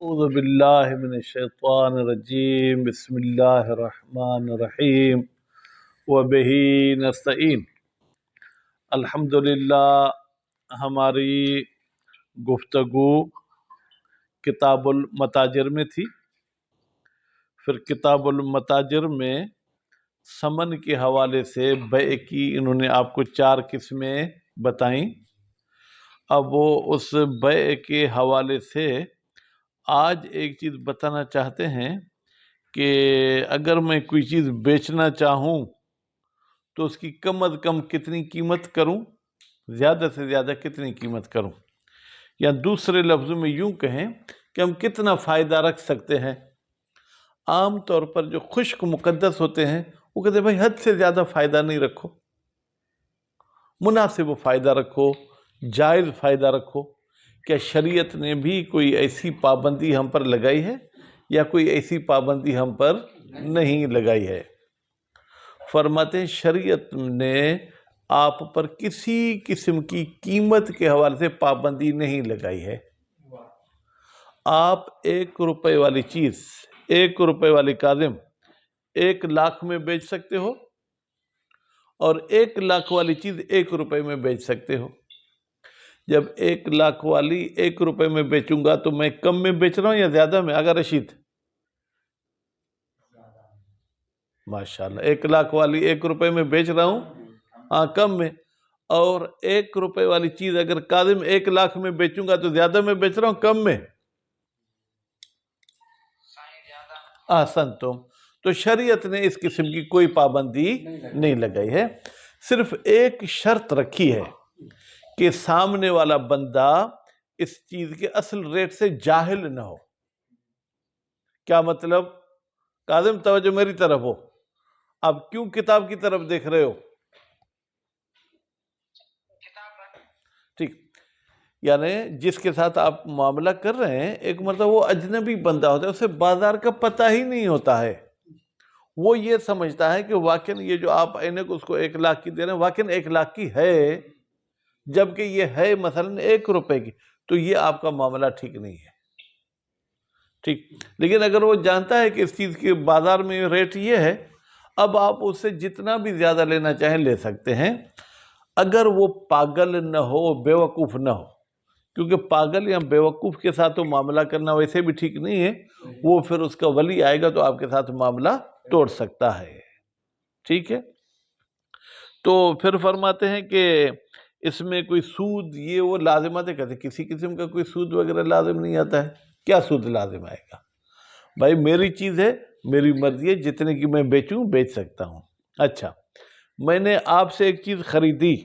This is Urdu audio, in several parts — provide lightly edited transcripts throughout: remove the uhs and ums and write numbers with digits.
اعوذ باللہ من الشیطان الرجیم بسم اللہ الرحمن الرحیم وبہ نستعین۔ الحمدللہ ہماری گفتگو کتاب المتاجر میں تھی، پھر کتاب المتاجر میں ثمن کے حوالے سے بیع کی انہوں نے آپ کو 4 قسمیں بتائیں۔ اب وہ اس بیع کے حوالے سے آج ایک چیز بتانا چاہتے ہیں کہ اگر میں کوئی چیز بیچنا چاہوں تو اس کی کم از کم کتنی قیمت کروں، زیادہ سے زیادہ کتنی قیمت کروں، یا دوسرے لفظوں میں یوں کہیں کہ ہم کتنا فائدہ رکھ سکتے ہیں۔ عام طور پر جو خشک مقدس ہوتے ہیں وہ کہتے ہیں بھائی حد سے زیادہ فائدہ نہیں رکھو، مناسب فائدہ رکھو، جائز فائدہ رکھو۔ کیا شریعت نے بھی کوئی ایسی پابندی ہم پر لگائی ہے یا کوئی ایسی پابندی ہم پر نہیں لگائی ہے؟ فرماتے ہیں شریعت نے آپ پر کسی قسم کی قیمت کے حوالے سے پابندی نہیں لگائی ہے۔ آپ 1 روپے والی چیز، 1 روپے والی کاظم 1 لاکھ میں بیچ سکتے ہو، اور 1 لاکھ والی چیز 1 روپے میں بیچ سکتے ہو۔ جب 1 لاکھ والی 1 روپے میں بیچوں گا تو میں کم میں بیچ رہا ہوں یا زیادہ میں؟ آگا رشید، ماشاءاللہ 1 لاکھ والی 1 روپے میں بیچ رہا ہوں، ہاں کم میں۔ اور 1 روپے والی چیز اگر کاظم 1 لاکھ میں بیچوں گا تو زیادہ میں بیچ رہا ہوں کم میں؟ احسنتم۔ تو شریعت نے اس قسم کی کوئی پابندی نہیں لگائی ہے، صرف ایک شرط رکھی ہے کہ سامنے والا بندہ اس چیز کے اصل ریٹ سے جاہل نہ ہو۔ کیا مطلب؟ کاظم توجہ میری طرف ہو، اب کیوں کتاب کی طرف دیکھ رہے ہو؟ ٹھیک، یعنی جس کے ساتھ آپ معاملہ کر رہے ہیں ایک مرتبہ وہ اجنبی بندہ ہوتا ہے، اسے بازار کا پتہ ہی نہیں ہوتا ہے۔ وہ یہ سمجھتا ہے کہ واقعاً یہ جو آپ اینک اس کو 1 لاکھ کی دے رہے ہیں واقعاً 1 لاکھ کی ہے، جبکہ یہ ہے مثلاً 1 روپے کی، تو یہ آپ کا معاملہ ٹھیک نہیں ہے۔ ٹھیک، لیکن اگر وہ جانتا ہے کہ اس چیز کے بازار میں ریٹ یہ ہے، اب آپ اس سے جتنا بھی زیادہ لینا چاہیں لے سکتے ہیں، اگر وہ پاگل نہ ہو، بے وقوف نہ ہو، کیونکہ پاگل یا بے وقوف کے ساتھ تو معاملہ کرنا ویسے بھی ٹھیک نہیں ہے، وہ پھر اس کا ولی آئے گا تو آپ کے ساتھ معاملہ توڑ سکتا ہے۔ ٹھیک ہے، تو پھر فرماتے ہیں کہ اس میں کوئی سود یہ وہ لازمات ہے، کہتے ہیں کسی قسم کا کوئی سود وغیرہ لازم نہیں آتا ہے۔ کیا سود لازم آئے گا؟ بھائی میری چیز ہے، میری مرضی ہے، جتنے کی میں بیچوں بیچ سکتا ہوں۔ اچھا، میں نے آپ سے ایک چیز خریدی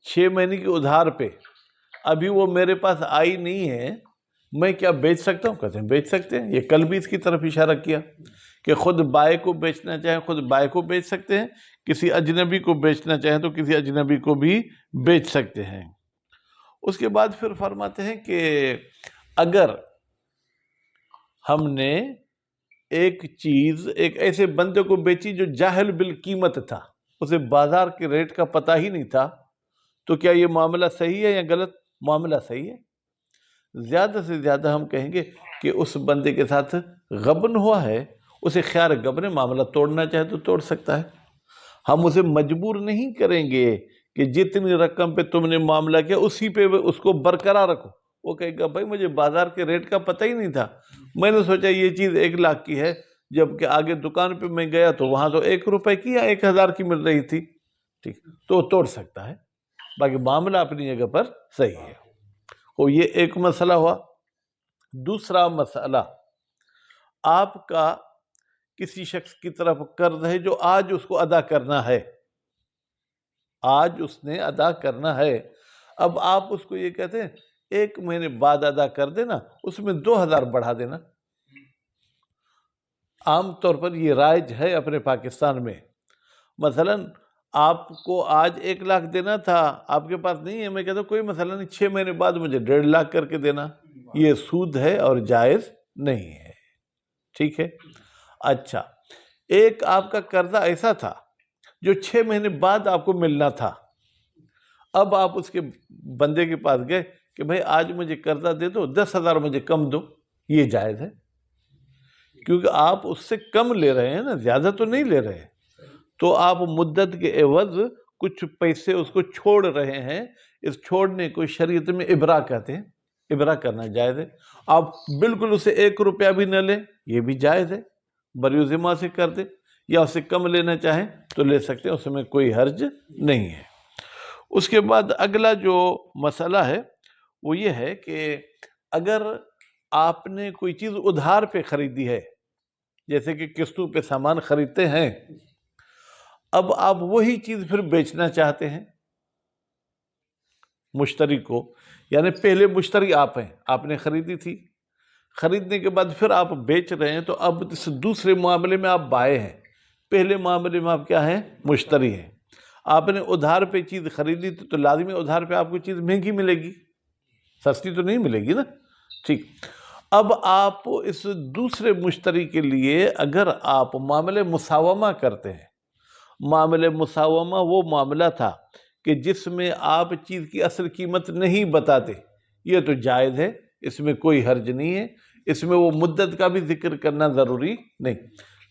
6 مہینے کی ادھار پہ، ابھی وہ میرے پاس آئی نہیں ہے، میں کیا بیچ سکتا ہوں؟ کہتے ہیں بیچ سکتے ہیں۔ یہ کل بھی اس کی طرف اشارہ کیا کہ خود بائے کو بیچنا چاہیں خود بائے کو بیچ سکتے ہیں، کسی اجنبی کو بیچنا چاہیں تو کسی اجنبی کو بھی بیچ سکتے ہیں۔ اس کے بعد پھر فرماتے ہیں کہ اگر ہم نے ایک چیز ایک ایسے بندے کو بیچی جو جاہل بالقیمت تھا، اسے بازار کے ریٹ کا پتہ ہی نہیں تھا، تو کیا یہ معاملہ صحیح ہے یا غلط؟ معاملہ صحیح ہے۔ زیادہ سے زیادہ ہم کہیں گے کہ اس بندے کے ساتھ غبن ہوا ہے، اسے خیال غبن معاملہ توڑنا چاہے تو توڑ سکتا ہے۔ ہم اسے مجبور نہیں کریں گے کہ جتنی رقم پہ تم نے معاملہ کیا اسی پہ اس کو برقرار رکھو۔ وہ کہے گا بھائی مجھے بازار کے ریٹ کا پتہ ہی نہیں تھا، میں نے سوچا یہ چیز 1 لاکھ کی ہے، جبکہ آگے دکان پہ میں گیا تو وہاں تو 1 روپے کی یا 1000 کی مل رہی تھی۔ ٹھیک، تو وہ توڑ سکتا ہے، باقی معاملہ اپنی جگہ پر صحیح ہے۔ اور یہ ایک مسئلہ ہوا۔ دوسرا مسئلہ، آپ کا کسی شخص کی طرف قرض ہے جو آج اس کو ادا کرنا ہے، آج اس نے ادا کرنا ہے، اب آپ اس کو یہ کہتے ہیں 1 مہینے بعد ادا کر دینا، اس میں 2000 بڑھا دینا۔ عام طور پر یہ رائج ہے اپنے پاکستان میں۔ مثلا آپ کو آج 1 لاکھ دینا تھا، آپ کے پاس نہیں ہے، میں کہتا ہوں کوئی مسئلہ نہیں، 6 مہینے بعد مجھے 1.5 لاکھ کر کے دینا۔ یہ سود ہے اور جائز نہیں ہے۔ ٹھیک ہے، اچھا ایک آپ کا قرضہ ایسا تھا جو 6 مہینے بعد آپ کو ملنا تھا، اب آپ اس کے بندے کے پاس گئے کہ بھائی آج مجھے قرضہ دے دو، 10,000 مجھے کم دو، یہ جائز ہے، کیونکہ آپ اس سے کم لے رہے ہیں نا، زیادہ تو نہیں لے رہے، تو آپ مدت کے عوض کچھ پیسے اس کو چھوڑ رہے ہیں، اس چھوڑنے کو شریعت میں ابراء کہتے ہیں، ابراء کرنا جائز ہے۔ آپ بالکل اسے 1 روپیہ بھی نہ لیں، یہ بھی جائز ہے، بری ذمہ سے کر دیں، یا اسے کم لینا چاہیں تو لے سکتے ہیں، اس میں کوئی حرج نہیں ہے۔ اس کے بعد اگلا جو مسئلہ ہے وہ یہ ہے کہ اگر آپ نے کوئی چیز ادھار پہ خریدی ہے، جیسے کہ قسطوں پہ سامان خریدتے ہیں، اب آپ وہی چیز پھر بیچنا چاہتے ہیں مشتری کو، یعنی پہلے مشتری آپ ہیں، آپ نے خریدی تھی، خریدنے کے بعد پھر آپ بیچ رہے ہیں، تو اب اس دوسرے معاملے میں آپ بائع ہیں، پہلے معاملے میں آپ کیا ہیں؟ مشتری ہیں۔ آپ نے ادھار پہ چیز خریدی تو لازمی ادھار پہ آپ کو چیز مہنگی ملے گی، سستی تو نہیں ملے گی نا، ٹھیک۔ اب آپ اس دوسرے مشتری کے لیے اگر آپ معاملے مساومہ کرتے ہیں، معاملے مساومہ وہ معاملہ تھا کہ جس میں آپ چیز کی اصل قیمت نہیں بتاتے، یہ تو جائز ہے، اس میں کوئی حرج نہیں ہے، اس میں وہ مدت کا بھی ذکر کرنا ضروری نہیں۔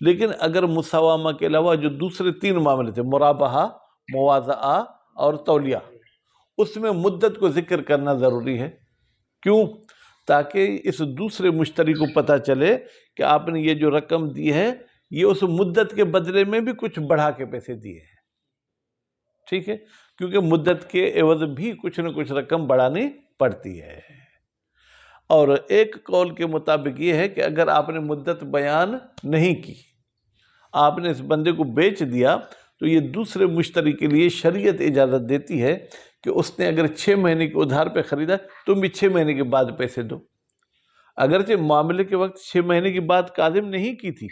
لیکن اگر مساومہ کے علاوہ جو دوسرے 3 معاملے تھے، مرابحہ، موازنہ اور تولیہ، اس میں مدت کو ذکر کرنا ضروری ہے۔ کیوں؟ تاکہ اس دوسرے مشتری کو پتہ چلے کہ آپ نے یہ جو رقم دی ہے، یہ اس مدت کے بدلے میں بھی کچھ بڑھا کے پیسے دیے ہیں، ٹھیک ہے، کیونکہ مدت کے عوض بھی کچھ نہ کچھ رقم بڑھانی پڑتی ہے۔ اور ایک قول کے مطابق یہ ہے کہ اگر آپ نے مدت بیان نہیں کی، آپ نے اس بندے کو بیچ دیا، تو یہ دوسرے مشتری کے لیے شریعت اجازت دیتی ہے کہ اس نے اگر 6 مہینے کے ادھار پہ خریدا، تم بھی 6 مہینے کے بعد پیسے دو۔ اگرچہ معاملے کے وقت 6 مہینے کی بات قادم نہیں کی تھی،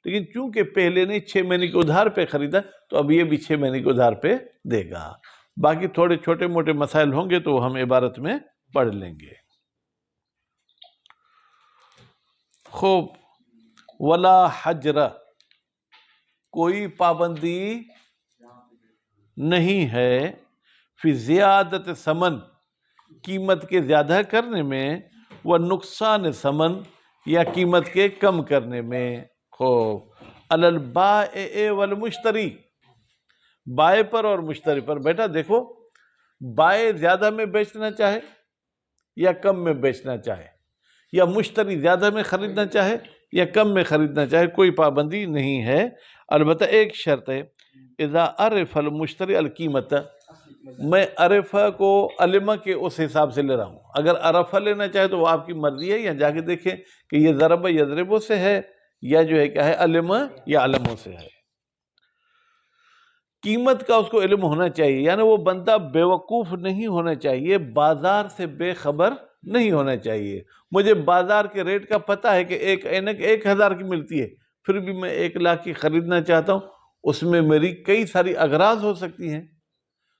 لیکن چونکہ پہلے نے 6 مہینے کے ادھار پہ خریدا، تو اب یہ بھی 6 مہینے کے ادھار پہ دے گا۔ باقی تھوڑے چھوٹے موٹے مسائل ہوں گے تو ہم عبارت میں پڑھ لیں گے۔ خوب، ولا حجر، کوئی پابندی نہیں ہے، فی زیادت ثمن، قیمت کے زیادہ کرنے میں، وہ نقصان ثمن، یا قیمت کے کم کرنے میں۔ خوب، علی البائع والمشتری، بائع پر اور مشتری پر۔ بیٹا دیکھو، بائع زیادہ میں بیچنا چاہے یا کم میں بیچنا چاہے، یا مشتری زیادہ میں خریدنا چاہے یا کم میں خریدنا چاہے، کوئی پابندی نہیں ہے۔ البتہ ایک شرط ہے، اذا عرف المشتری القیمت، میں عرفہ کو علمہ کے اس حساب سے لے رہا ہوں۔ اگر عرفہ لینا چاہے تو وہ آپ کی مرضی ہے، یا جا کے دیکھیں کہ یہ ضرب یضربو سے ہے، یا جو ہے کیا ہے، علمہ یا علموں سے ہے۔ قیمت کا اس کو علم ہونا چاہیے، یعنی وہ بندہ بیوقوف نہیں ہونا چاہیے، بازار سے بے خبر نہیں ہونا چاہیے۔ مجھے بازار کے ریٹ کا پتہ ہے کہ ایک اینک 1000 کی ملتی ہے، پھر بھی میں 1 لاکھ کی خریدنا چاہتا ہوں، اس میں میری کئی ساری اغراض ہو سکتی ہیں۔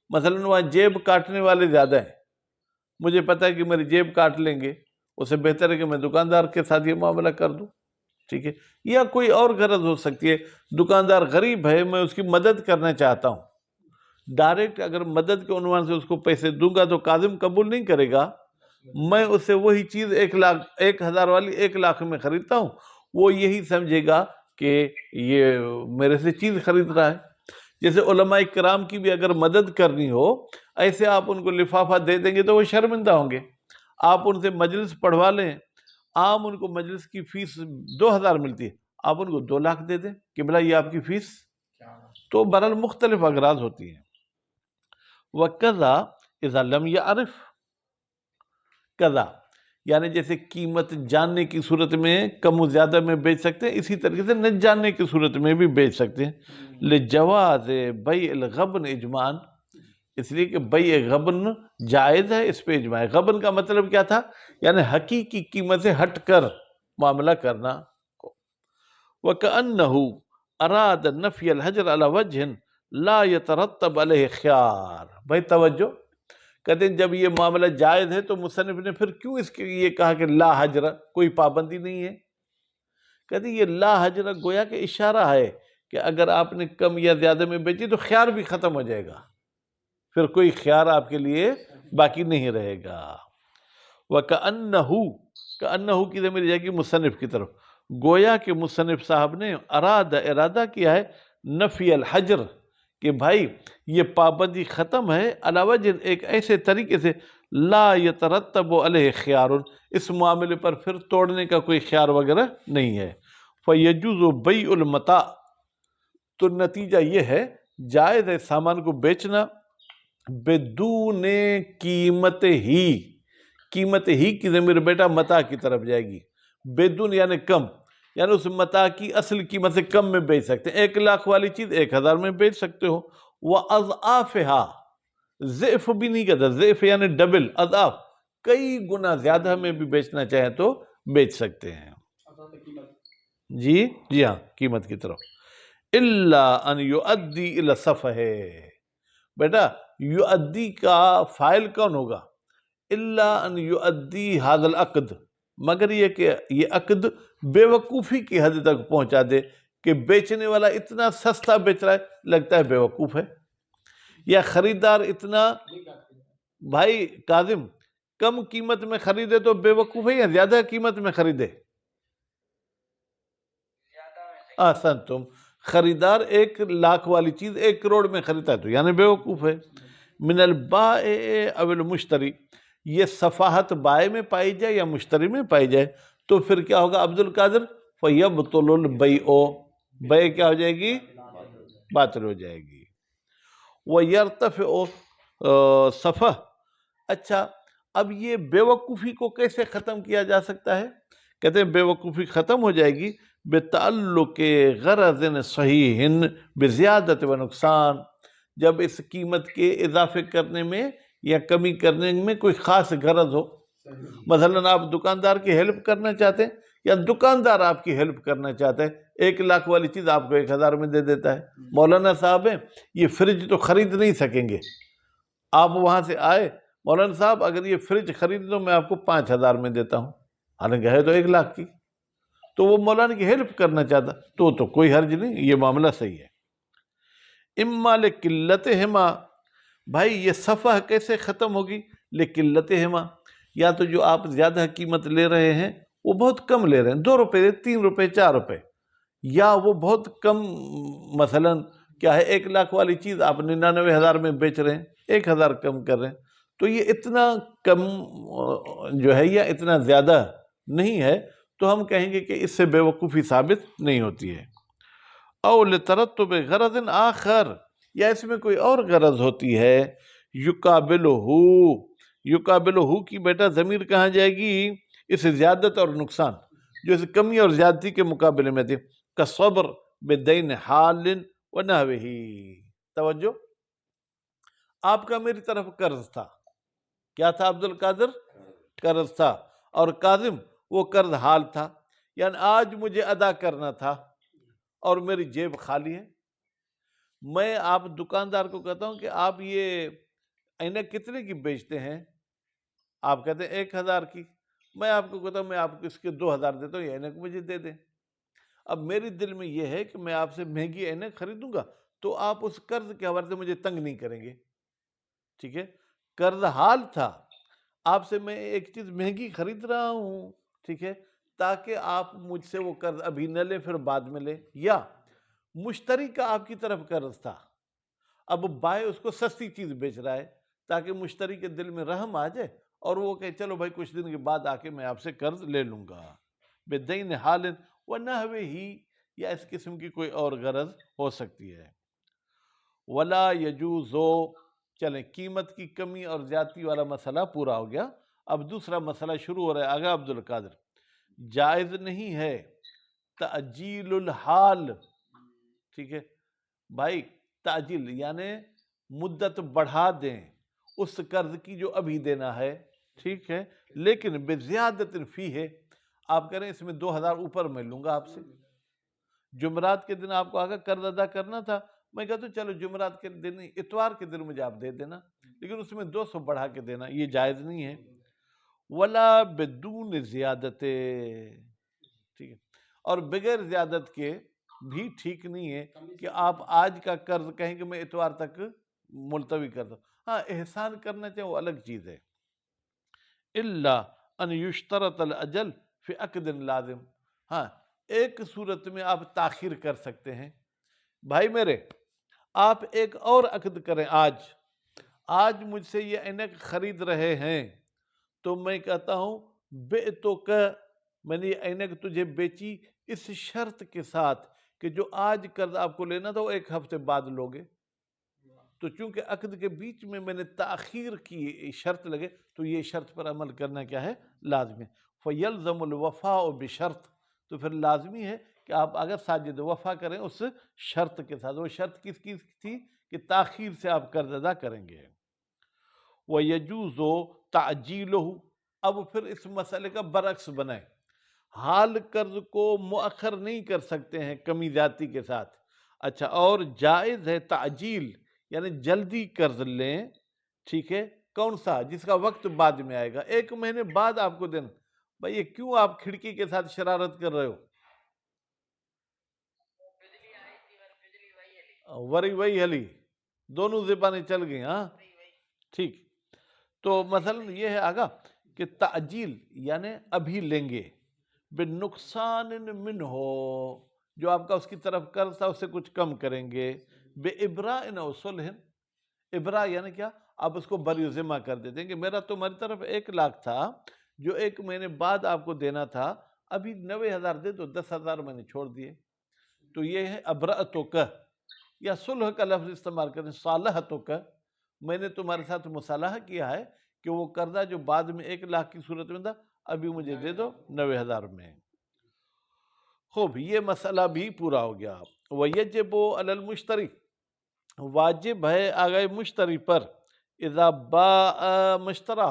مثلا وہاں جیب کاٹنے والے زیادہ ہیں، مجھے پتہ ہے کہ میری جیب کاٹ لیں گے، اسے بہتر ہے کہ میں دکاندار کے ساتھ یہ معاملہ کر دوں، ٹھیک ہے۔ یا کوئی اور غرض ہو سکتی ہے، دکاندار غریب ہے، میں اس کی مدد کرنا چاہتا ہوں، ڈائریکٹ اگر مدد کے عنوان سے اس کو پیسے دوں گا تو کاظم قبول نہیں کرے گا۔ میں اس سے وہی چیز 1,000 والی 1 لاکھ میں خریدتا ہوں، وہ یہی سمجھے گا کہ یہ میرے سے چیز خرید رہا ہے۔ جیسے علماء کرام کی بھی اگر مدد کرنی ہو، ایسے آپ ان کو لفافہ دے دیں گے تو وہ شرمندہ ہوں گے۔ آپ ان سے مجلس پڑھوا لیں، عام ان کو مجلس کی فیس 2000 ملتی ہے، آپ ان کو 2 لاکھ دے دیں کہ بلا یہ آپ کی فیس، تو بہرحال مختلف اغراض ہوتی ہیں۔ وَكَذَا اِذَا لَمْ يَعْرِفْ، قضا یعنی جیسے قیمت جاننے کی صورت میں کم و زیادہ میں بیچ سکتے ہیں، اسی طریقے سے نہ جاننے کی صورت میں بھی بیچ سکتے ہیں۔ لجواز بیع الغبن اجماعاً، اس لیے کہ بیع غبن جائز ہے، اس پہ اجماع ہے۔ غبن کا مطلب کیا تھا؟ یعنی حقیقی قیمت سے ہٹ کر معاملہ کرنا۔ وَكَأَنَّهُ أَرَادَ نَفْيَ الْحَجْرَ عَلَى وَجْهٍ لَا يَتَرَتَّبْ عَلَيْهِ خِيَارٌ۔ بھائی توجہ، کہتے ہیں جب یہ معاملہ جائز ہے تو مصنف نے پھر کیوں اس کے یہ کہا کہ لا حجر، کوئی پابندی نہیں ہے؟ کہتے ہیں یہ لا حجر گویا کہ اشارہ ہے کہ اگر آپ نے کم یا زیادہ میں بیچی تو خیار بھی ختم ہو جائے گا، پھر کوئی خیار آپ کے لیے باقی نہیں رہے گا۔ وَكَأَنَّهُ، کہ انہو کی ضمیر جائے گی مصنف کی طرف، گویا کہ مصنف صاحب نے ارادہ کیا ہے نفی الحجر، کہ بھائی یہ پابندی ختم ہے علی وجہ ایک ایسے طریقے سے لا یترتب علیہ خیار، اس معاملے پر پھر توڑنے کا کوئی خیار وغیرہ نہیں ہے۔ فیجوز بیع المتاع، تو نتیجہ یہ ہے جائز ہے سامان کو بیچنا بدون قیمت ہی، قیمت ہی کی ضمیر بیٹا متاع کی طرف جائے گی، بدون یعنی کم، یعنی اس متاع کی اصل قیمت سے کم میں بیچ سکتے ہیں، 1,00,000 والی چیز 1,000 میں بیچ سکتے ہو، وَأَضْعَافِهَا، ضعف بھی نہیں کہتا، ضعف یعنی ڈبل، اضعاف کئی گنا زیادہ میں بھی بیچنا چاہیں تو بیچ سکتے ہیں۔ جی ہاں، قیمت کی طرف۔ إِلَّا أَن يُؤَدِّي إِلَى الصَّفْحِ، بیٹا یؤدی کا فاعل کون ہوگا؟ إِلَّا أَن يُؤَدِّي هَذَا الْعَقْدِ، مگر یہ کہ یہ عقد بے وقوفی کی حد تک پہنچا دے کہ بیچنے والا اتنا سستا بیچ رہا ہے لگتا ہے بے وقوف ہے، یا خریدار اتنا، بھائی کاظم کم قیمت میں خریدے تو بے وقوف ہے یا زیادہ قیمت میں خریدے؟ احسنتم، خریدار 1,00,000 والی چیز 1 کروڑ میں خریدتا ہے تو یعنی بے وقوف ہے۔ من البائع او المشتری، یہ صفاحت بائع میں پائی جائے یا مشتری میں پائی جائے تو پھر کیا ہوگا عبد القادر؟ فَيَبْطُلُ الْبَيْعُ، بیع کیا ہو جائے گی؟ باطل ہو جائے گی۔ وَيَرْتَفِعُ صَفَحْ، اچھا اب یہ بے وقوفی کو کیسے ختم کیا جا سکتا ہے؟ کہتے ہیں بے وقوفی ختم ہو جائے گی بتعلق غرض صحیح بزیادت و نقصان، جب اس قیمت کے اضافے کرنے میں یا کمی کرنے میں کوئی خاص غرض ہو، مثلا آپ دکاندار کی ہیلپ کرنا چاہتے ہیں یا دکاندار آپ کی ہیلپ کرنا چاہتا ہے، 1,00,000 والی چیز آپ کو 1,000 میں دے دیتا ہے۔ مولانا صاحب ہیں یہ فریج تو خرید نہیں سکیں گے، آپ وہاں سے آئے مولانا صاحب اگر یہ فریج خرید دو میں آپ کو 5,000 میں دیتا ہوں، حالانکہ ہے تو 1,00,000 کی، تو وہ مولانا کی ہیلپ کرنا چاہتا تو کوئی حرج نہیں، یہ معاملہ صحیح ہے۔ اما لقلتہما، بھائی یہ صفحہ کیسے ختم ہوگی؟ لقلتہما، یا تو جو آپ زیادہ قیمت لے رہے ہیں وہ بہت کم لے رہے ہیں، 2 روپے 3 روپے 4 روپے، یا وہ بہت کم، مثلا کیا ہے 1,00,000 والی چیز آپ 99,000 میں بیچ رہے ہیں، 1,000 کم کر رہے ہیں، تو یہ اتنا کم جو ہے یا اتنا زیادہ نہیں ہے تو ہم کہیں گے کہ اس سے بے وقوفی ثابت نہیں ہوتی ہے۔ او لترتب غرض آخر، یا اس میں کوئی اور غرض ہوتی ہے، یقابلہ کی بیٹا ضمیر کہاں جائے گی؟ اس زیادت اور نقصان جو اس کمی اور زیادتی کے مقابلے میں تھے، کصبر بدین حال ونحوہ، توجہ، آپ کا میری طرف قرض تھا، کیا تھا عبد القادر؟ قرض تھا، اور کاظم وہ قرض حال تھا، یعنی آج مجھے ادا کرنا تھا اور میری جیب خالی ہے، میں آپ دکاندار کو کہتا ہوں کہ آپ یہ اینک کتنے کی بیچتے ہیں؟ آپ کہتے ہیں 1,000 کی، میں آپ کو کہتا ہوں میں آپ کو اس کے 2,000 دیتا ہوں، یہ اینک مجھے دے دیں۔ اب میری دل میں یہ ہے کہ میں آپ سے مہنگی اینک خریدوں گا تو آپ اس قرض کے حوالے سے مجھے تنگ نہیں کریں گے، ٹھیک ہے؟ قرض حال تھا، آپ سے میں ایک چیز مہنگی خرید رہا ہوں، ٹھیک ہے، تاکہ آپ مجھ سے وہ قرض ابھی نہ لیں پھر بعد میں لیں۔ یا مشتری کا آپ کی طرف قرض تھا، اب بائع اس کو سستی چیز بیچ رہا ہے تاکہ مشتری کے دل میں رحم آ جائے اور وہ کہے چلو بھائی کچھ دن کے بعد آ کے میں آپ سے قرض لے لوں گا، بدین حال ونحوہ، یا اس قسم کی کوئی اور غرض ہو سکتی ہے۔ ولا یجوز، چلیں قیمت کی کمی اور زیادتی والا مسئلہ پورا ہو گیا، اب دوسرا مسئلہ شروع ہو رہا ہے آگا عبد القادر۔ جائز نہیں ہے تعجیل الحال، ٹھیک ہے بھائی، تعجیل یعنی مدت بڑھا دیں اس قرض کی جو ابھی دینا ہے، ٹھیک ہے، لیکن بزیادت فی ہے، آپ کہہ رہے ہیں اس میں 2,000 اوپر میں لوں گا آپ سے، جمعرات کے دن آپ کو آگا قرض ادا کرنا تھا، میں کہتا ہوں چلو جمعرات کے دن، اتوار کے دن مجھے آپ دے دینا، لیکن اس میں 200 بڑھا کے دینا، یہ جائز نہیں ہے۔ ولا بدون زیادت، ٹھیک ہے، اور بغیر زیادت کے بھی ٹھیک نہیں ہے کہ آپ آج کا قرض کہیں کہ میں اتوار تک ملتوی کر دوں، ہاں احسان کرنا چاہے وہ الگ چیز ہے۔ الا ان یشترط الاجل فی عقد لازم، ہاں ایک صورت میں آپ تاخیر کر سکتے ہیں. بھائی میرے، آپ ایک اور عقد کریں. آج مجھ سے یہ عینک خرید رہے ہیں تو میں کہتا ہوں بعتک، میں نے یہ عینک تجھے بیچی اس شرط کے ساتھ کہ جو آج قرض آپ کو لینا تھا وہ ایک ہفتے بعد لوگے. تو چونکہ عقد کے بیچ میں نے تاخیر کی شرط لگے تو یہ شرط پر عمل کرنا کیا ہے؟ لازمی. فَيَلْزَمُ الْوَفَاءُ بِشَرْط، تو پھر لازمی ہے کہ آپ اگر ساجد وفا کریں اس شرط کے ساتھ. وہ شرط کس کی تھی؟ کہ تاخیر سے آپ قرض ادا کریں گے. وَيَجُوزُ تَعْجِيلُهُ، اب پھر اس مسئلے کا برعکس بنائیں. حال قرض کو مؤخر نہیں کر سکتے ہیں کمی زیادتی کے ساتھ. اچھا، اور جائز ہے تعجیل، یعنی جلدی قرض لیں. ٹھیک ہے، کون سا؟ جس کا وقت بعد میں آئے گا، 1 مہینے بعد آپ کو دینا. بھائی یہ کیوں آپ کھڑکی کے ساتھ شرارت کر رہے ہو؟ وری وہی ہلی، دونوں زبانیں چل گئی. ہاں ٹھیک. تو مثلا یہ ہے آگا کہ تعجیل یعنی ابھی لیں گے، بنقصان منہ، جو آپ کا اس کی طرف قرض تھا اس سے کچھ کم کریں گے. بے ابراء او صلح، ابراء یعنی کیا؟ آپ اس کو بری ذمہ کر دیتے ہیں کہ میرا تمہاری طرف 1 لاکھ تھا جو 1 مہینے بعد آپ کو دینا تھا، ابھی 90,000 دے دو، 10,000 میں نے چھوڑ دیے. تو یہ ہے ابرأتک، یا صلح کا لفظ استعمال کرتے ہیں صالحتک، میں نے تمہارے ساتھ مصالحہ کیا ہے کہ وہ قرضہ جو بعد میں 1 لاکھ کی صورت میں تھا ابھی مجھے دے دو 90,000 میں. خوب، یہ مسئلہ بھی پورا ہو گیا. وَيَجِبُ عَلَى الْمُشْتَرِ، واجب ہے آگئے مشتری پر، اذا باء مشترہ،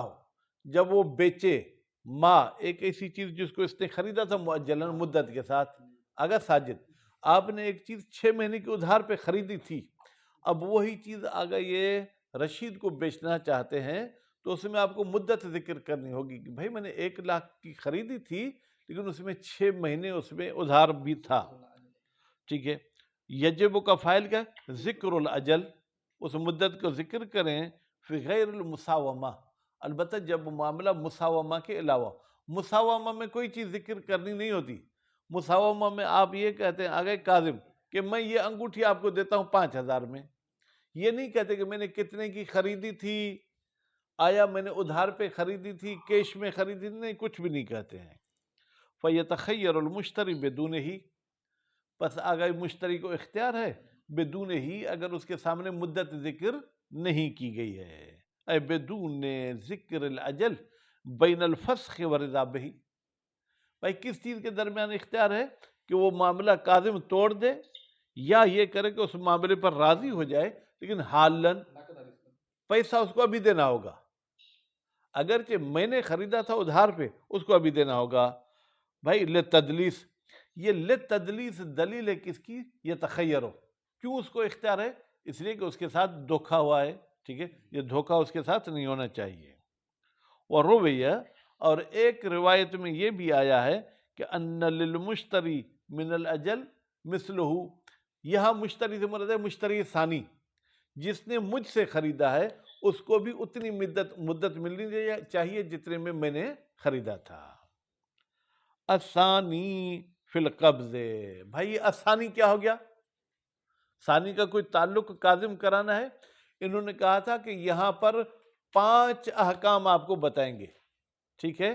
جب وہ بیچے، ما ایک ایسی چیز جس کو اس نے خریدا تھا مؤجلاً مدت کے ساتھ. اگر ساجد آپ نے ایک چیز 6 مہینے کی ادھار پہ خریدی تھی، اب وہی چیز اگر یہ رشید کو بیچنا چاہتے ہیں تو اس میں آپ کو مدت ذکر کرنی ہوگی کہ بھائی میں نے 1 لاکھ کی خریدی تھی لیکن اس میں 6 مہینے اس میں ادھار بھی تھا. ٹھیک ہے. یجب کا فائل کیا؟ ذکر الاجل، اس مدت کو ذکر کریں. فی غیر المساومہ، البتہ جب معاملہ مساومہ کے علاوہ، مساومہ میں کوئی چیز ذکر کرنی نہیں ہوتی. مساومہ میں آپ یہ کہتے ہیں آگے کاظم کہ میں یہ انگوٹھی آپ کو دیتا ہوں 5,000 میں، یہ نہیں کہتے کہ میں نے کتنے کی خریدی تھی، آیا میں نے ادھار پہ خریدی تھی، کیش میں خریدی تھی، نہیں، کچھ بھی نہیں کہتے ہیں. فَيَتَخَيَّرُ الْمُشْتَرِ بِدُونِهِ، پس آگئی مشتری کو اختیار ہے بدون ہی، اگر اس کے سامنے مدت ذکر نہیں کی گئی ہے، اے بدون ذکر الاجل بین الفسخ ورضا بہی. بھائی کس چیز کے درمیان اختیار ہے؟ کہ وہ معاملہ کاظم توڑ دے یا یہ کرے کہ اس معاملے پر راضی ہو جائے لیکن حالن پیسہ اس کو ابھی دینا ہوگا. اگرچہ میں نے خریدا تھا ادھار پہ، اس کو ابھی دینا ہوگا. بھائی لتدلیس، یہ لتدلیس دلیل ہے کس کی؟ یہ تخیرو، کیوں اس کو اختیار ہے؟ اس لیے کہ اس کے ساتھ دھوکا ہوا ہے. ٹھیک ہے، یہ دھوکا اس کے ساتھ نہیں ہونا چاہیے. اور رویہ، اور ایک روایت میں یہ بھی آیا ہے کہ ان للمشتری من الاجل مثلہ، یہاں مشتری سے مراد ہے مشتری ثانی، جس نے مجھ سے خریدا ہے اس کو بھی اتنی مدت ملنی چاہیے جتنے میں نے خریدا تھا. الثانی فی القبض، بھائی الثانی کیا ہو گیا؟ ثانی کا کوئی تعلق کاظم کرانا ہے. انہوں نے کہا تھا کہ یہاں پر 5 احکام آپ کو بتائیں گے. ٹھیک ہے،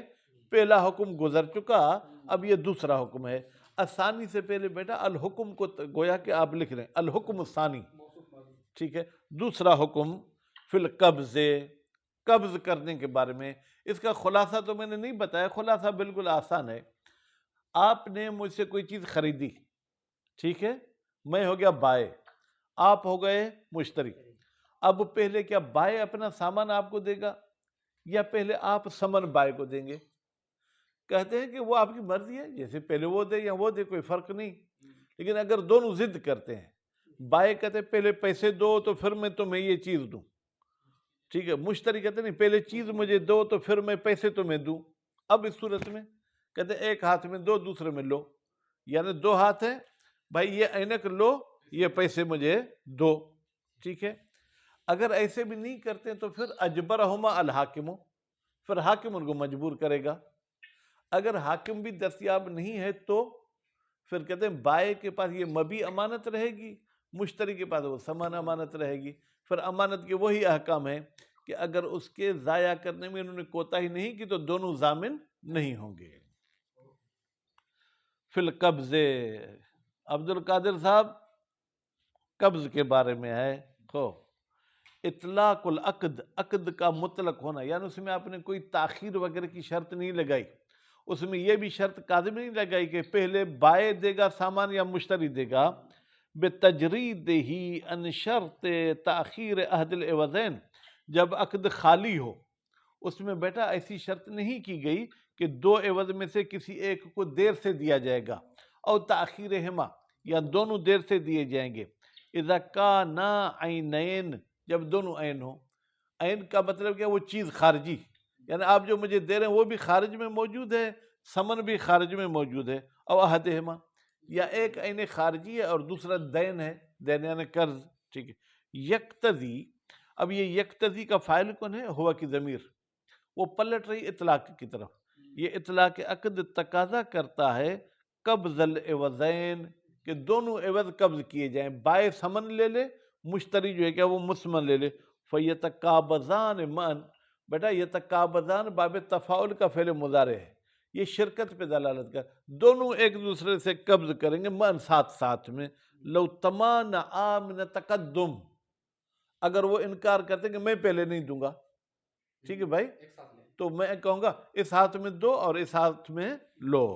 پہلا حکم گزر چکا، اب یہ دوسرا حکم ہے. الثانی سے پہلے بیٹا الحکم کو گویا کہ آپ لکھ رہے ہیں الحکم الثانی. ٹھیک ہے، دوسرا حکم فی القبض، قبض کرنے کے بارے میں. اس کا خلاصہ تو میں نے نہیں بتایا، خلاصہ بالکل آسان ہے. آپ نے مجھ سے کوئی چیز خریدی، ٹھیک ہے، میں ہو گیا بائے، آپ ہو گئے مشتری. اب پہلے کیا بائے اپنا سامان آپ کو دے گا یا پہلے آپ سمن بائے کو دیں گے؟ کہتے ہیں کہ وہ آپ کی مرضی ہے، جیسے پہلے وہ دے یا وہ دے کوئی فرق نہیں. لیکن اگر دونوں ضد کرتے ہیں، بائے کہتے ہیں پہلے پیسے دو تو پھر میں تمہیں یہ چیز دوں، ٹھیک ہے، مشتری کہتے ہیں نہیں پہلے چیز مجھے دو تو پھر میں پیسے تمہیں دوں. اب اس صورت میں کہتے ہیں ایک ہاتھ میں دو دوسرے میں لو، یعنی 2 ہاتھ ہیں، بھائی یہ عینک لو، یہ پیسے مجھے دو. ٹھیک ہے، اگر ایسے بھی نہیں کرتے تو پھر اجبرہما الحاکم، پھر حاکم ان کو مجبور کرے گا. اگر حاکم بھی دستیاب نہیں ہے تو پھر کہتے ہیں بائع کے پاس یہ مبی امانت رہے گی، مشتری کے پاس وہ ثمن امانت رہے گی. پھر امانت کے وہی احکام ہیں کہ اگر اس کے ضائع کرنے میں انہوں نے کوتاہی نہیں کی تو دونوں ضامن نہیں ہوں گے. فی القبض، عبد القادر صاحب قبض کے بارے میں ہے. اطلاق العقد، عقد کا مطلق ہونا، یعنی اس میں آپ نے کوئی تاخیر وغیرہ کی شرط نہیں لگائی، اس میں یہ بھی شرط کاذب نہیں لگائی کہ پہلے بائع دے گا سامان یا مشتری دے گا. بتجریدہ عن شرط تاخیر عہد العوضین، جب عقد خالی ہو اس میں بیٹا ایسی شرط نہیں کی گئی کہ دو عوض میں سے کسی ایک کو دیر سے دیا جائے گا، اور تاخیرہما یا دونوں دیر سے دیے جائیں گے. اذا کانا عینین، جب دونوں عین ہو. عین کا مطلب کیا؟ وہ چیز خارجی، یعنی آپ جو مجھے دے رہے ہیں وہ بھی خارج میں موجود ہے، ثمن بھی خارج میں موجود ہے. او احدہما، یا ایک عین خارجی ہے اور دوسرا دین ہے، دین یعنی قرض. ٹھیک ہے. یقتضی، اب یہ یقتضی کا فاعل کون ہے؟ ہوا کی ضمیر وہ پلٹ رہی اطلاق کی طرف. یہ اطلاق عقد تقاضا کرتا ہے قبض العوضین، کہ دونوں عوض قبض کیے جائیں، بائع ثمن لے لے، مشتری جو ہے کیا وہ مسمن لے لے. فیتقابضان معا، بیٹا یتقابضان باب تفاعل کا فعل مضارع ہے، یہ شرکت پہ دلالت کر، دونوں ایک دوسرے سے قبض کریں گے معا ساتھ ساتھ میں. لو تمانعا من تقدم، اگر وہ انکار کرتے کہ میں پہلے نہیں دوں گا، ٹھیک ہے بھائی، تو میں کہوں گا اس ہاتھ میں دو اور اس ہاتھ میں لو.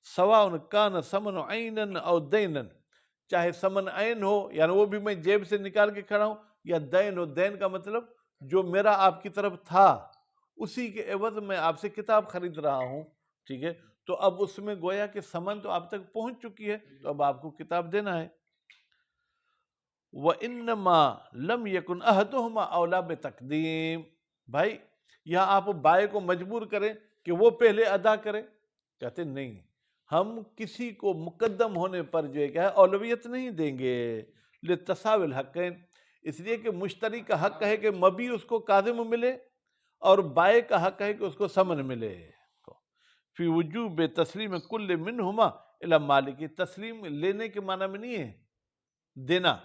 سواء کان ثمن عینا او دینا، چاہے ثمن عین ہو یعنی وہ بھی میں جیب سے نکال کے کھڑا ہوں، یا دین ہو، دین کا مطلب جو میرا آپ کی طرف تھا اسی کے عوض میں آپ سے کتاب خرید رہا ہوں. ٹھیک ہے، تو اب اس میں گویا کہ ثمن تو آپ تک پہنچ چکی ہے، تو اب آپ کو کتاب دینا ہے. وَإِنَّمَا لَمْ يَكُنْ أَحَدُهُمَا أَوْلَى بِتَقْدِيمٍ، بھائی یہاں آپ بائع کو مجبور کریں کہ وہ پہلے ادا کرے. کہتے نہیں، ہم کسی کو مقدم ہونے پر جو ہے کیا ہے اولویت نہیں دیں گے. لِتَسَاوِي الْحَقَّيْنِ، اس لیے کہ مشتری کا حق ہے کہ مبی اس کو کاظم ملے اور بائع کا حق ہے کہ اس کو ثمن ملے. فی وجوب تسلیم کل منہما الی مالک، تسلیم لینے کے معنی میں نہیں ہے دینا،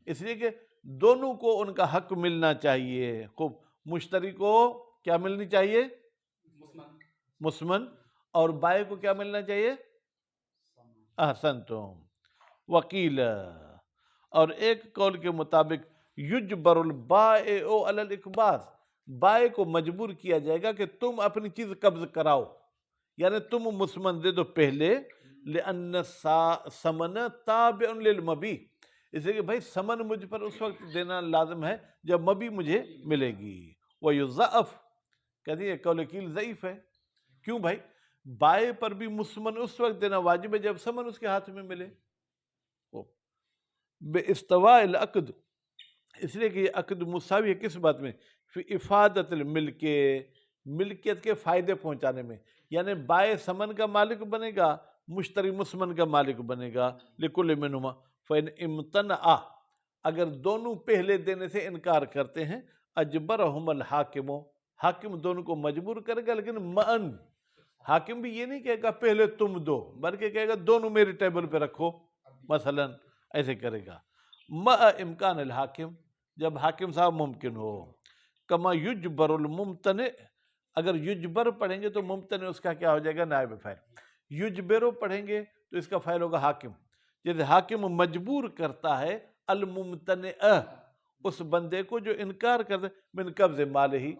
اس لیے کہ دونوں کو ان کا حق ملنا چاہیے. خوب، مشتری کو کیا ملنی چاہیے؟ مسمن، اور بائع کو کیا ملنا چاہیے؟ احسنتم. وکیل، اور ایک قول کے مطابق یجبر البائع علی الاقباض، بائع کو مجبور کیا جائے گا کہ تم اپنی چیز قبض کراؤ، یعنی تم مسمن دے دو پہلے. لأن ثمن تابع للمبی، اس لیے کہ بھائی ثمن مجھ پر اس وقت دینا لازم ہے جب مبی مجھے ملے گی. وَيُضَعَف، کہتے ہیں یہ قول وکیل ضعیف ہے. کیوں بھائی؟ بائع پر بھی مسمن اس وقت دینا واجب ہے جب ثمن اس کے ہاتھ میں ملے. بے استواء العقد، اس لیے کہ یہ عقد مساوی ہے کس بات میں؟ فی افادت الملک، ملکیت کے فائدے پہنچانے میں، یعنی بائع ثمن کا مالک بنے گا، مشتری مسمن کا مالک بنے گا. لکل منہما فإن امتنع، اگر دونوں پہلے دینے سے انکار کرتے ہیں، اجبرہم الحاکم، حاکم دونوں کو مجبور کرے گا، لیکن معن، حاکم بھی یہ نہیں کہے گا پہلے تم دو، بلکہ کہے گا دونوں میرے ٹیبل پہ رکھو مثلا، ایسے کرے گا. مع امکان الحاکم، جب حاکم صاحب ممکن ہو. کما یجبر الممتنع، اگر یجبر پڑھیں گے تو ممتنع اس کا کیا ہو جائے گا؟ نائب فاعل. یجبرو پڑھیں گے تو اس کا فاعل ہوگا حاکم. جیسے حاکم مجبور کرتا ہے الممتنع، اس بندے کو جو انکار کرتے من قبض مال ہی،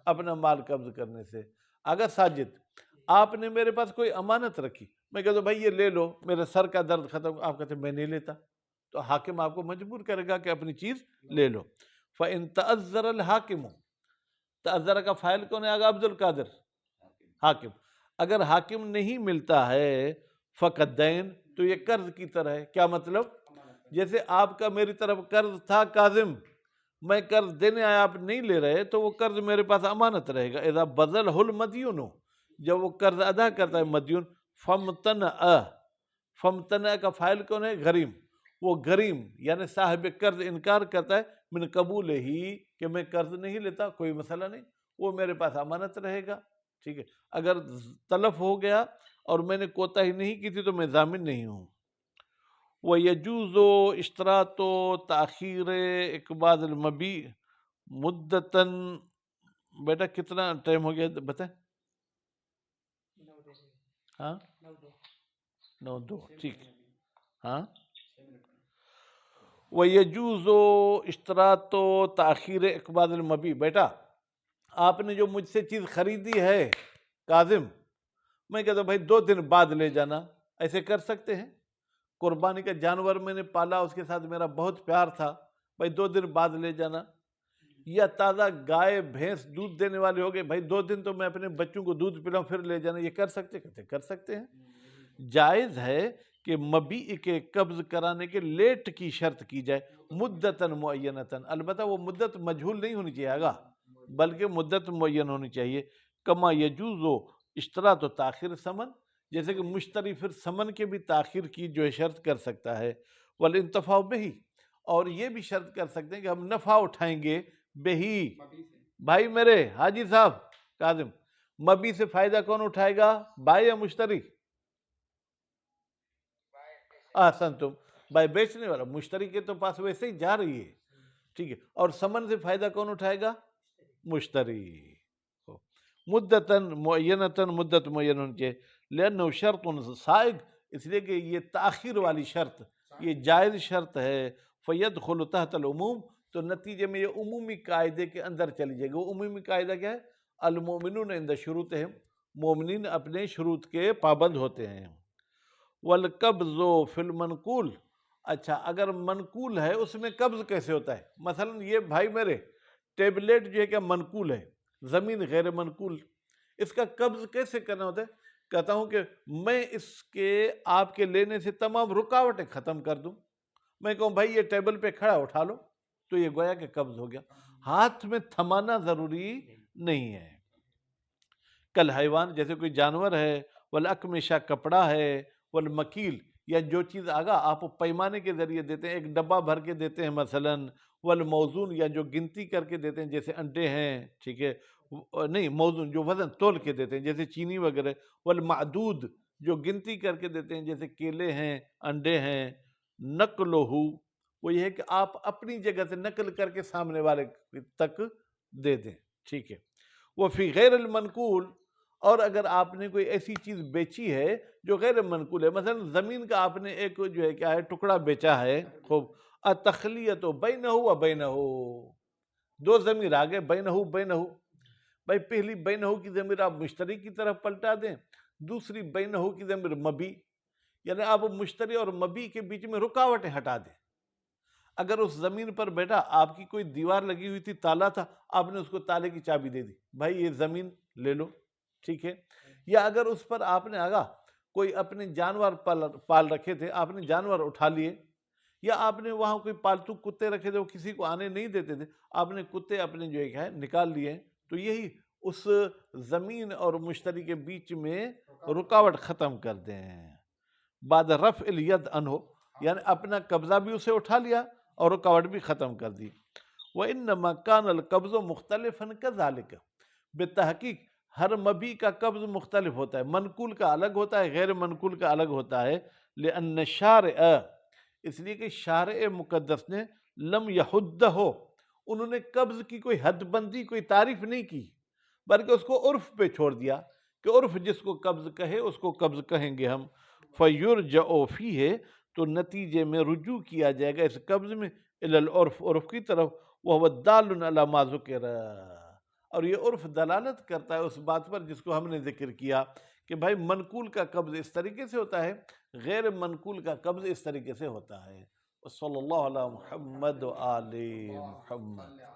اپنا مال قبض کرنے سے. اگر ساجد آپ نے میرے پاس کوئی امانت رکھی، میں کہتا ہوں بھائی یہ لے لو، میرے سر کا درد ختم، آپ کہتے ہیں میں نہیں لیتا، تو حاکم آپ کو مجبور کرے گا کہ اپنی چیز لے لو. فَإِن تَأَذَّرَ الْحَاكِمُ، تأذر کا فاعل کون ہے؟ آگا عبد القادر، حاکم. اگر حاکم نہیں ملتا ہے فقط دین، تو یہ قرض کی طرح ہے. کیا مطلب؟ جیسے آپ کا میری طرف قرض تھا کاظم، میں قرض دینے آیا، آپ نہیں لے رہے، تو وہ قرض میرے پاس امانت رہے گا. اذا بذلہ المدیون، جب وہ قرض ادا کرتا ہے مدیون. فمتنع، فمتنع کا فاعل کون ہے؟ غریم. وہ غریم یعنی صاحب قرض انکار کرتا ہے من قبول ہی، کہ میں قرض نہیں لیتا، کوئی مسئلہ نہیں، وہ میرے پاس امانت رہے گا. ٹھیک ہے، اگر تلف ہو گیا اور میں نے کوتاہی نہیں کی تھی تو میں ضامن نہیں ہوں۔ وَيَجُوزُ اشتراط تاخیر اقباض المبی مدتاً، بیٹا کتنا ٹائم ہو گیا بتائیں؟ ہاں 9:02 ٹھیک، ہاں وَيَجُوزُ اشتراط تاخیر اقباض المبی، بیٹا آپ نے جو مجھ سے چیز خریدی ہے کاظم، میں کہتا ہوں بھائی 2 دن بعد لے جانا، ایسے کر سکتے ہیں؟ قربانی کا جانور میں نے پالا، اس کے ساتھ میرا بہت پیار تھا، بھائی 2 دن بعد لے جانا۔ یا تازہ گائے بھینس دودھ دینے والے ہو گئے، بھائی 2 دن تو میں اپنے بچوں کو دودھ پلاؤں پھر لے جانا، یہ کر سکتے؟ کہتے کر سکتے ہیں۔ جائز ہے کہ مبیع کے قبض کرانے کے لیٹ کی شرط کی جائے مدتاً معینتاً، البتہ وہ مدت مجہول نہیں ہونی چاہیے آگا، بلکہ مدت معین ہونی چاہیے۔ کما یجوز اشتراط و تاخیر ثمن، جیسے کہ مشتری پھر ثمن کے بھی تاخیر کی جو ہے شرط کر سکتا ہے۔ والانتفاع بہی، اور یہ بھی شرط کر سکتے ہیں کہ ہم نفع اٹھائیں گے بہی، بھائی میرے حاجی صاحب کاظم، مبی سے فائدہ کون اٹھائے گا، بھائی یا مشتری؟ احسن تم، بھائی بیچنے والا، مشتری کے تو پاس ویسے ہی جا رہی ہے، ٹھیک ہے، اور ثمن سے فائدہ کون اٹھائے گا، مشتری۔ مدتاً معینتاً، مدت معین ہونی چاہیے، لأنہ شرط سائغ، اس لیے کہ یہ تاخیر والی شرط یہ جائز شرط ہے، فیدخل تحت العموم، تو نتیجے میں یہ عمومی قاعدے کے اندر چلی جائے گی۔ وہ عمومی قاعدہ کیا ہے، المؤمنون عند شروطہم، مومنین اپنے شروط کے پابند ہوتے ہیں۔ والقبض فی المنقول، اچھا اگر منقول ہے اس میں قبض کیسے ہوتا ہے؟ مثلا یہ بھائی میرے ٹیبلیٹ جو ہے کیا منقول ہے، زمین غیر منقول، اس کا قبض کیسے کرنا ہوتا ہے؟ کہتا ہوں کہ میں اس کے آپ کے لینے سے تمام رکاوٹیں ختم کر دوں، میں کہوں بھائی یہ ٹیبل پہ کھڑا اٹھا لو، تو یہ گویا کہ قبض ہو گیا، ہاتھ میں تھمانا ضروری نہیں ہے۔ کل حیوان، جیسے کوئی جانور ہے، والاکمشہ کپڑا ہے، والمکیل، یا جو چیز آگا آپ پیمانے کے ذریعے دیتے ہیں، ایک ڈبہ بھر کے دیتے ہیں مثلا، والموزون، یا جو گنتی کر کے دیتے ہیں جیسے انڈے ہیں، ٹھیک ہے، نہیں موزون جو وزن تول کے دیتے ہیں جیسے چینی وغیرہ، والمعدود جو گنتی کر کے دیتے ہیں جیسے کیلے ہیں، انڈے ہیں، نقلہ، وہ یہ ہے کہ آپ اپنی جگہ سے نقل کر کے سامنے والے تک دے دیں، ٹھیک ہے۔ وہ فی غیر المنقول، اور اگر آپ نے کوئی ایسی چیز بیچی ہے جو غیر منقول ہے، مثلا زمین کا آپ نے ایک جو ہے کیا ہے ٹکڑا بیچا ہے، خوب، التخلیۃ بینہ و بینہ، 2 ضمیر آگے، بینہ بینہ، بھائی پہلی بینہ کی ضمیر آپ مشتری کی طرف پلٹا دیں، دوسری بینہ کی ضمیر مبی، یعنی آپ مشتری اور مبی کے بیچ میں رکاوٹیں ہٹا دیں۔ اگر اس زمین پر بیٹا آپ کی کوئی دیوار لگی ہوئی تھی، تالا تھا، آپ نے اس کو تالے کی چابی دے دی، بھائی یہ زمین لے لو، ٹھیک ہے۔ یا اگر اس پر آپ نے آگا کوئی اپنے جانور پال رکھے تھے، آپ نے جانور اٹھا لیے، یا آپ نے وہاں کوئی پالتو کتے رکھے تھے، وہ کسی کو آنے نہیں دیتے تھے، آپ نے کتے اپنے جو ہے نکال لیے، تو یہی اس زمین اور مشتری کے بیچ میں رکاوٹ ختم کر دیں۔ بعد رفع الید عنہ، یعنی اپنا قبضہ بھی اسے اٹھا لیا اور رکاوٹ بھی ختم کر دی۔ وَإِنَّمَا كَانَ الْقَبْضُ مُخْتَلِفًا كَذَلِكَ، بتحقیق ہر مبی کا قبض مختلف ہوتا ہے، منقول کا الگ ہوتا ہے، غیر منقول کا الگ ہوتا ہے، لأن الشارع، اس لیے کہ شارع مقدس نے لم یحدہ، انہوں نے قبض کی کوئی حد بندی، کوئی تعریف نہیں کی، بلکہ اس کو عرف پہ چھوڑ دیا کہ عرف جس کو قبض کہے اس کو قبض کہیں گے ہم۔ فَيُرْجَعُ فِيهِ، تو نتیجے میں رجوع کیا جائے گا اس قبض میں الی العرف، عرف کی طرف، وَهُوَ الدَّالُ عَلَى مَا ذُكِرَ، اور یہ عرف دلالت کرتا ہے اس بات پر جس کو ہم نے ذکر کیا کہ بھائی منقول کا قبض اس طریقے سے ہوتا ہے، غیر منقول کا قبض اس طریقے سے ہوتا ہے۔ صلی اللہ علیہ محمد و آل محمد۔